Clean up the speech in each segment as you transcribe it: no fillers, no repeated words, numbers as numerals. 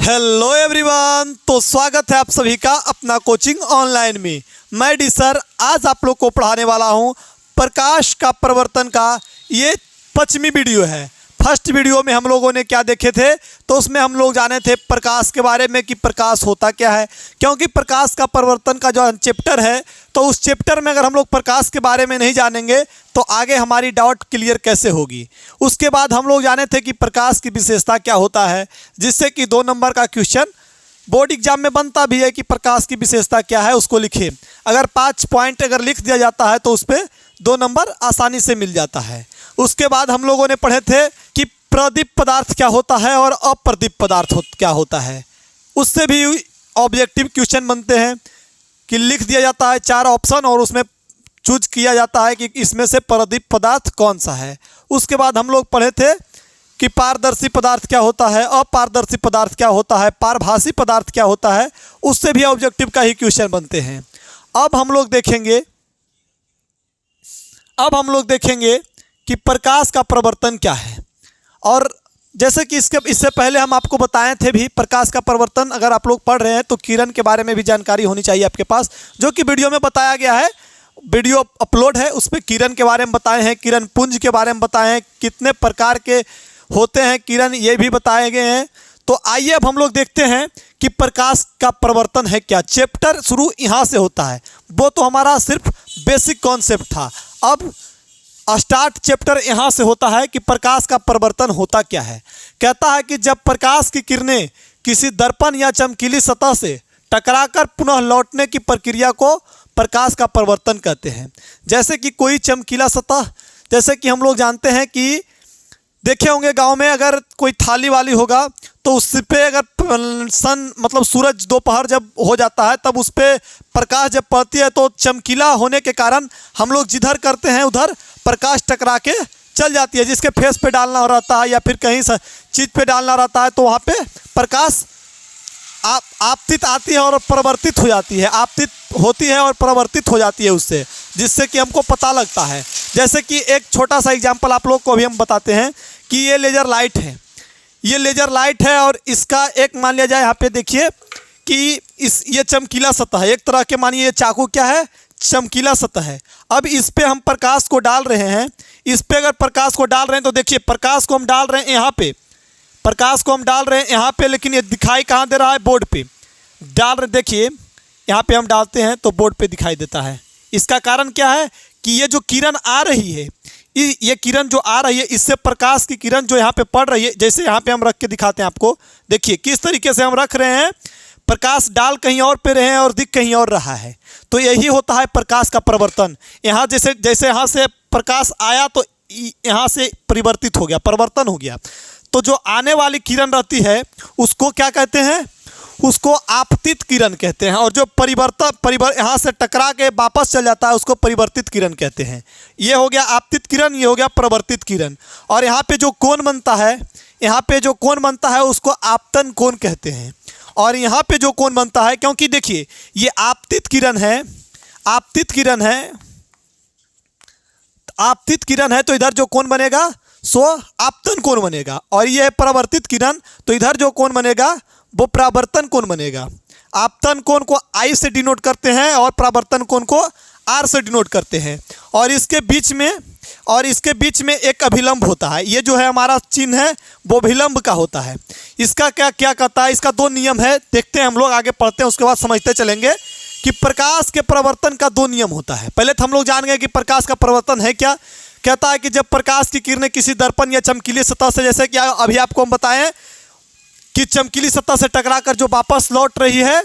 Hello everyone, तो स्वागत है आप सभी का अपना कोचिंग ऑनलाइन में। मैं डी सर आज आप लोग को पढ़ाने वाला हूं प्रकाश का प्रवर्तन का ये 5वीं वीडियो है। फर्स्ट वीडियो में हम लोगों ने क्या देखे थे, तो उसमें हम लोग जाने थे प्रकाश के बारे में कि प्रकाश होता क्या है। क्योंकि प्रकाश का प्रवर्तन का जो चैप्टर है, तो उस चैप्टर में अगर हम लोग प्रकाश के बारे में नहीं जानेंगे तो आगे हमारी डाउट क्लियर कैसे होगी। उसके बाद हम लोग जाने थे कि प्रकाश की विशेषता क्या होता है, जिससे कि 2 नंबर का क्वेश्चन बोर्ड एग्जाम में बनता भी है कि प्रकाश की विशेषता क्या है, उसको लिखें। अगर 5 पॉइंट अगर लिख दिया जाता है तो उस पर 2 नंबर आसानी से मिल जाता है। उसके बाद हम लोगों ने पढ़े थे कि प्रदीप पदार्थ क्या होता है और अप्रदीप पदार्थ क्या होता है। उससे भी ऑब्जेक्टिव क्वेश्चन बनते हैं कि लिख दिया जाता है 4 ऑप्शन और उसमें चूज किया जाता है कि इसमें से प्रदीप पदार्थ कौन सा है। उसके बाद हम लोग पढ़े थे कि पारदर्शी पदार्थ क्या होता है, अपारदर्शी पदार्थ क्या होता है, पारभासी पदार्थ क्या होता है। उससे भी ऑब्जेक्टिव का ही क्वेश्चन बनते हैं। अब हम लोग देखेंगे कि प्रकाश का प्रवर्तन क्या है। और जैसे कि इससे पहले हम आपको बताए थे भी प्रकाश का प्रवर्तन, अगर आप लोग पढ़ रहे हैं तो किरण के बारे में भी जानकारी होनी चाहिए आपके पास, जो कि वीडियो में बताया गया है। वीडियो अपलोड है, उस पर किरण के बारे में बताए हैं, किरण पुंज के बारे में बताए हैं, कितने प्रकार के होते हैं किरण, ये भी बताए गए हैं। तो आइए अब हम लोग देखते हैं कि प्रकाश का प्रवर्तन है क्या। चैप्टर शुरू यहाँ से होता है, वो तो हमारा सिर्फ बेसिक कॉन्सेप्ट था। अब स्टार्ट चैप्टर यहाँ से होता है कि प्रकाश का प्रवर्तन होता क्या है। कहता है कि जब प्रकाश की किरणें किसी दर्पण या चमकीली सतह से टकराकर पुनः लौटने की प्रक्रिया को प्रकाश का प्रवर्तन कहते हैं। जैसे कि कोई चमकीला सतह, जैसे कि हम लोग जानते हैं कि देखे होंगे गांव में अगर कोई थाली वाली होगा तो उस पे अगर सूरज दोपहर जब हो जाता है तब उस पर प्रकाश जब पड़ती है तो चमकीला होने के कारण हम लोग जिधर करते हैं उधर प्रकाश टकरा के चल जाती है। जिसके फेस पे डालना रहता है या फिर कहीं चीज़ पे डालना रहता है तो वहाँ पे प्रकाश आपतित आती है और परिवर्तित हो जाती है, आपतित होती है और परिवर्तित हो जाती है उससे, जिससे कि हमको पता लगता है। जैसे कि एक छोटा सा एग्जांपल आप लोग को अभी हम बताते हैं कि ये लेज़र लाइट है, ये लेज़र लाइट है और इसका एक मान लिया जाए, यहाँ पे देखिए कि ये चमकीला सतह है, एक तरह के मानिए ये चाकू क्या है, चमकीला सतह है। अब इस पे हम प्रकाश को डाल रहे हैं, इस पे अगर प्रकाश को डाल रहे हैं तो देखिए प्रकाश को हम डाल रहे हैं यहाँ पे, प्रकाश को हम डाल रहे हैं यहाँ पे, लेकिन ये दिखाई कहाँ दे रहा है, बोर्ड पे डाल रहे। देखिए यहाँ पे हम डालते हैं तो बोर्ड पे दिखाई देता है। इसका कारण क्या है कि ये जो किरण आ रही है, ये किरण जो आ रही है, इससे प्रकाश की किरण जो यहाँ पे पड़ रही है, जैसे यहाँ पे हम रख के दिखाते हैं आपको, देखिए किस तरीके से हम रख रहे हैं, प्रकाश डाल कहीं और पे रहे हैं और दिख कहीं और रहा है। तो यही होता है प्रकाश का प्रवर्तन। यहाँ जैसे यहाँ से प्रकाश आया तो यहाँ से परिवर्तित हो गया, परिवर्तन हो गया। तो जो आने वाली किरण रहती है उसको क्या कहते हैं, उसको आपतित किरण कहते हैं। और जो यहाँ से टकरा के वापस चल जाता है उसको परिवर्तित किरण कहते हैं। ये हो गया आपतित किरण, ये हो गया परिवर्तित किरण। और यहाँ पे जो कोण बनता है, यहाँ पे जो कोण बनता है उसको आपतन कोण कहते हैं। और यहाँ पे जो कोण बनता है, क्योंकि देखिए ये आपतित किरण है, आपतित किरण है, आपतित किरण है तो इधर जो कोण बनेगा सो आपतन कोण बनेगा। और ये है परावर्तित किरण, तो इधर जो कोण बनेगा वो परावर्तन कोण बनेगा। आपतन कोण को I से डिनोट करते हैं और परावर्तन कोण को R से डिनोट करते हैं। और इसके बीच में एक अभिलंब होता है। ये जो है हमारा चिन्ह है वो अभिलंब का होता है। इसका क्या कहता है, इसका 2 नियम है, देखते हैं हम लोग, आगे पढ़ते हैं उसके बाद समझते चलेंगे कि प्रकाश के प्रवर्तन का 2 नियम होता है। पहले तो हम लोग जान गए कि प्रकाश का प्रवर्तन है क्या। कहता है कि जब प्रकाश की किरणें किसी दर्पण या चमकीली सतह से, जैसे कि अभी आपको हम बताएं कि चमकीली सतह से टकराकर जो वापस लौट रही है,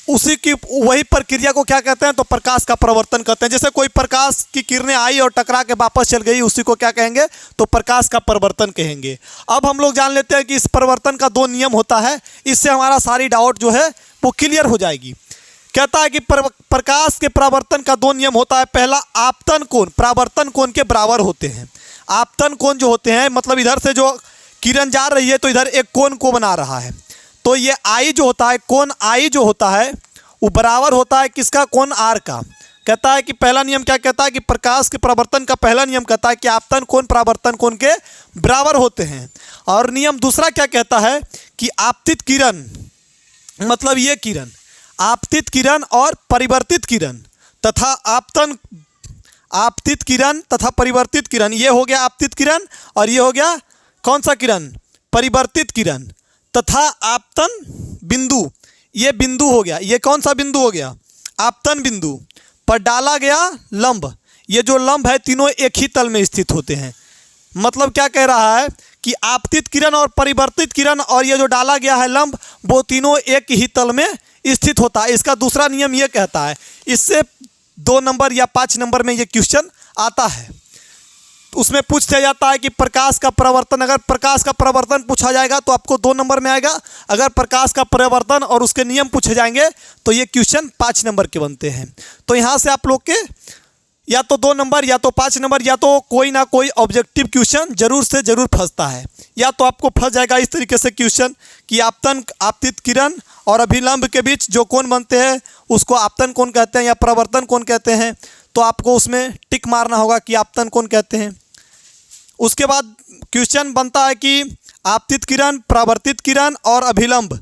उसी की वही प्रक्रिया को क्या कहते हैं, तो प्रकाश का प्रवर्तन कहते हैं। जैसे कोई प्रकाश की किरणें आई और टकरा के वापस चल गई, उसी को क्या कहेंगे, तो प्रकाश का प्रवर्तन कहेंगे। अब हम लोग जान लेते हैं कि इस प्रवर्तन का 2 नियम होता है, इससे हमारा सारी डाउट जो है वो क्लियर हो जाएगी। कहता है कि प्रकाश के परावर्तन का 2 नियम होता है। पहला, आपतन कोण परावर्तन कोण के बराबर होते हैं। आपतन कोण जो होते हैं, मतलब इधर से जो किरण जा रही है तो इधर एक कोण को बना रहा है, तो ये I जो होता है, कोण I जो होता है वो बराबर होता है किसका, कोण R का। कहता है कि पहला नियम क्या कहता है कि प्रकाश के परावर्तन का पहला नियम कहता है कि आपतन कोण परावर्तन कोण के बराबर होते हैं। और नियम दूसरा क्या कहता है कि आपतित किरण, मतलब ये किरण, आपतित किरण और परिवर्तित किरण तथा आपतित किरण तथा परिवर्तित किरण, ये हो गया आपतित किरण और ये हो गया कौन सा किरण, परिवर्तित किरण, तथा आपतन बिंदु, ये बिंदु हो गया, ये कौन सा बिंदु हो गया, आपतन बिंदु पर डाला गया लंब, ये जो लंब है तीनों एक ही तल में स्थित होते हैं। मतलब क्या कह रहा है कि आपतित किरण और परिवर्तित किरण और ये जो डाला गया है लंब, वो तीनों एक ही तल में स्थित होता है। इसका दूसरा नियम ये कहता है, इससे 2 नंबर या 5 नंबर में ये क्वेश्चन आता है। उसमें पूछा जाता है कि प्रकाश का परावर्तन, अगर प्रकाश का परावर्तन पूछा जाएगा तो आपको 2 नंबर में आएगा, अगर प्रकाश का परावर्तन और उसके नियम पूछे जाएंगे तो ये क्वेश्चन 5 नंबर के बनते हैं। तो यहाँ से आप लोग के या तो 2 नंबर या तो 5 नंबर या तो कोई ना कोई ऑब्जेक्टिव क्वेश्चन जरूर से जरूर फंसता है। या तो आपको फंस जाएगा इस तरीके से क्वेश्चन कि आपतन, आपतित किरण और अभिलंब के बीच जो कोण बनते हैं उसको आपतन कोण कहते हैं या परावर्तन कोण कहते हैं, तो आपको उसमें टिक मारना होगा कि आपतन कोण कहते हैं। उसके बाद क्वेश्चन बनता है कि आपतित किरण, परावर्तित किरण और अभिलंब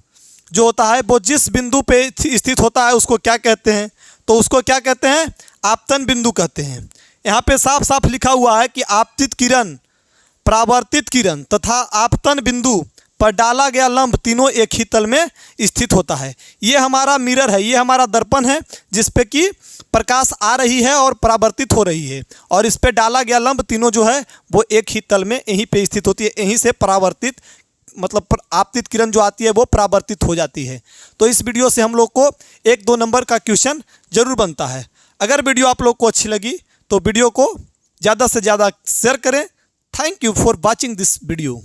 जो होता है वो जिस बिंदु पे स्थित होता है उसको क्या कहते हैं, तो उसको क्या कहते हैं, आपतन बिंदु कहते हैं। यहाँ पे साफ साफ लिखा हुआ है कि आपतित किरण, परावर्तित किरण तथा आपतन बिंदु पर डाला गया लंब तीनों एक ही तल में स्थित होता है। ये हमारा मिरर है, ये हमारा दर्पण है जिस पे कि प्रकाश आ रही है और परावर्तित हो रही है, और इस पे डाला गया लंब तीनों जो है वो एक ही तल में यहीं पे स्थित होती है, यहीं से परावर्तित, मतलब आपतित किरण जो आती है वो परावर्तित हो जाती है। तो इस वीडियो से हम लोग को 1-2 नंबर का क्वेश्चन जरूर बनता है। अगर वीडियो आप लोग को अच्छी लगी तो वीडियो को ज़्यादा से ज़्यादा शेयर करें। Thank you for watching this video.